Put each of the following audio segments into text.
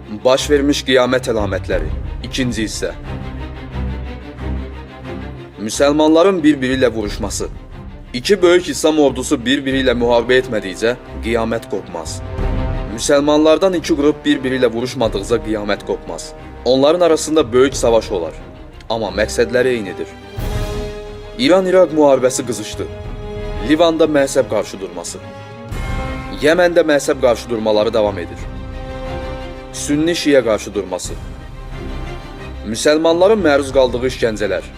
Baş vermiş qiyamət əlamətləri. İkinci hissə. Müsəlmanların bir-biri ilə vuruşması. İki böyük İslam ordusu bir-biri ilə müharibə etmədikcə qiyamət qopmaz. Müsəlmanlardan iki qrup bir-biri ilə vuruşmadıqca qiyamət qopmaz. Onların arasında böyük savaş olar. Amma məqsədləri eynidir. İran-İraq müharibəsi qızışdı. Livanda məhzəb qarşıdurması. Yəməndə məhzəb qarşıdurmaları davam edir. Sünni-Şiə qarşıdurması. Müsəlmanların məruz qaldığı işgəncələr.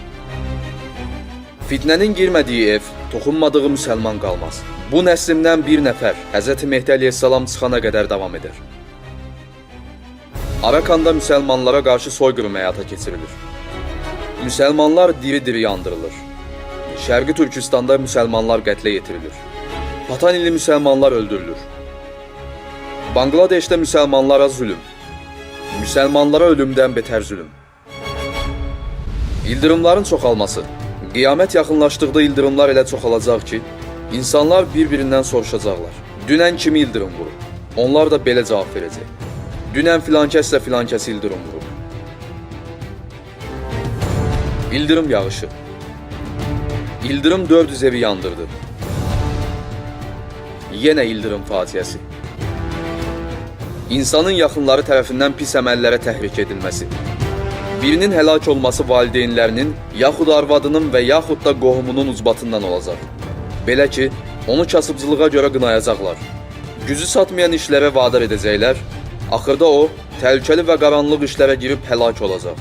Fitnənin girmədiyi ev, toxunmadığı müsəlman qalmaz. Bu nəslimdən bir nəfər Hz. Mehdi əleyhissalam çıxana qədər davam edər. Arakanda müsəlmanlara qarşı soyqırım həyata keçirilir. Müsəlmanlar diri-diri yandırılır. Şərqi Türkistanda müsəlmanlar qətlə yetirilir. Patanili müsəlmanlar öldürülür. Bangladeşdə müsəlmanlara zülüm. Müsəlmanlara ölümdən betər zülüm. İldırımların çoxalması. Qiyamət yaxınlaşdıqda ildırımlar elə çoxalacaq ki, insanlar bir-birindən soruşacaqlar. Dünən kimi ildırım vurub? Onlar da belə cavab verəcək. Dünən filankəslə filankəs ildırım vurub. İldırım yağışı. İldırım 400 evi yandırdı. Yenə ildırım faciəsi. İnsanın yaxınları tərəfindən pis əməllərə təhrik edilməsi. Birinin həlak olması valideynlərinin, yaxud arvadının və yaxud da qohumunun ucbatından olacaq. Belə ki, onu kasıbcılığa görə qınayacaqlar. Gücü satmayan işlərə vadar edəcəklər, axırda o, təhlükəli və qaranlıq işlərə girib həlak olacaq.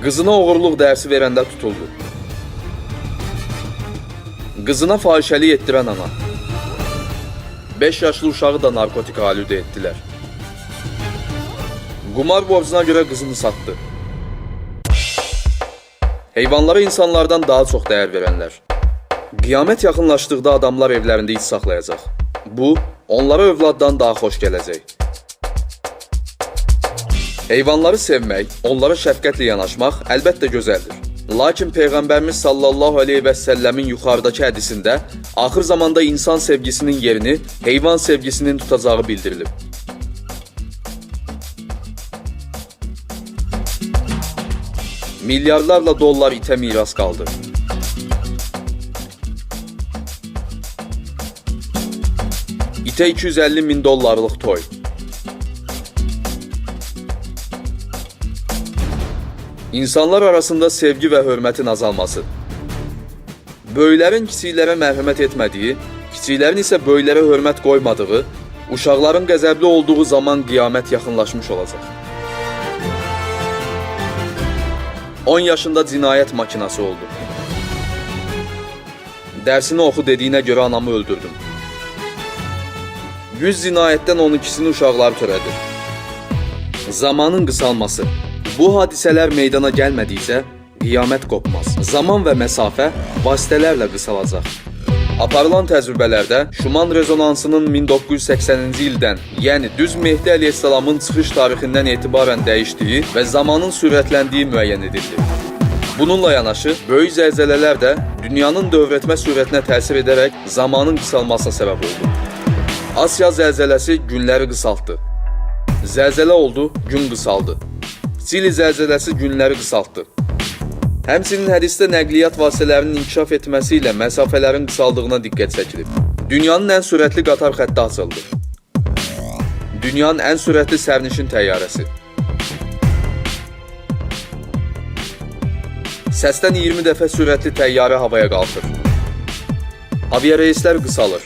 Qızına oğurluq dərsi verəndə tutuldu. Qızına fahişəlik etdirən ana. 5 yaşlı uşağı da narkotik alüdə etdilər. Qumar borcuna görə qızını satdı. Heyvanlara insanlardan daha çox dəyər verənlər. Qiyamət yaxınlaşdıqda adamlar evlərində iç saxlayacaq. Bu, onlara övladdan daha xoş gələcək. Heyvanları sevmək, onlara şəfqətlə yanaşmaq əlbəttə gözəldir. Lakin Peyğəmbərimiz sallallahu aleyhi və səlləmin yuxarıdakı hədisində axır zamanda insan sevgisinin yerini heyvan sevgisinin tutacağı bildirilib. Milyarlarla dollar itə miras qaldı. İtə 250 min dollarlıq toy. İnsanlar arasında sevgi və hörmətin azalması. Böyüklərin kiçiklərə mərhəmət etmədiyi, kiçiklərin isə böyüklərə hörmət qoymadığı, uşaqların qəzəbli olduğu zaman qiyamət yaxınlaşmış olacaq. 10 yaşında cinayət makinası oldu. Dərsini oxu dediyinə görə anamı öldürdüm. 100 cinayətdən 12-sini uşaqlar törədir. Zamanın qısalması. Bu hadisələr meydana gəlmədikcə qiyamət qopmaz. Zaman və məsafə vasitələrlə qısalacaq. Aparılan təcrübələrdə Şuman rezonansının 1980-ci ildən, yəni düz Mehdi əleyhissalamın çıxış tarixindən etibarən dəyişdiyi və zamanın sürətləndiyi müəyyən edildi. Bununla yanaşı, böyük zəlzələlər də dünyanın dövrətmə sürətinə təsir edərək zamanın qısalmasına səbəb oldu. Asiya zəlzələsi günləri qısaltdı. Zəlzələ oldu, gün qısaldı. Çili zəlzələsi günləri qısaltdı. Həmçinin hədisdə nəqliyyat vasitələrinin inkişaf etməsi ilə məsafələrin qısaldığına diqqət çəkilib. Dünyanın ən sürətli qatar xətti açıldı. Dünyanın ən sürətli sərnişin təyyarəsi. Səsdən 20 dəfə sürətli təyyarə havaya qalxır. Aviareyslər qısalır.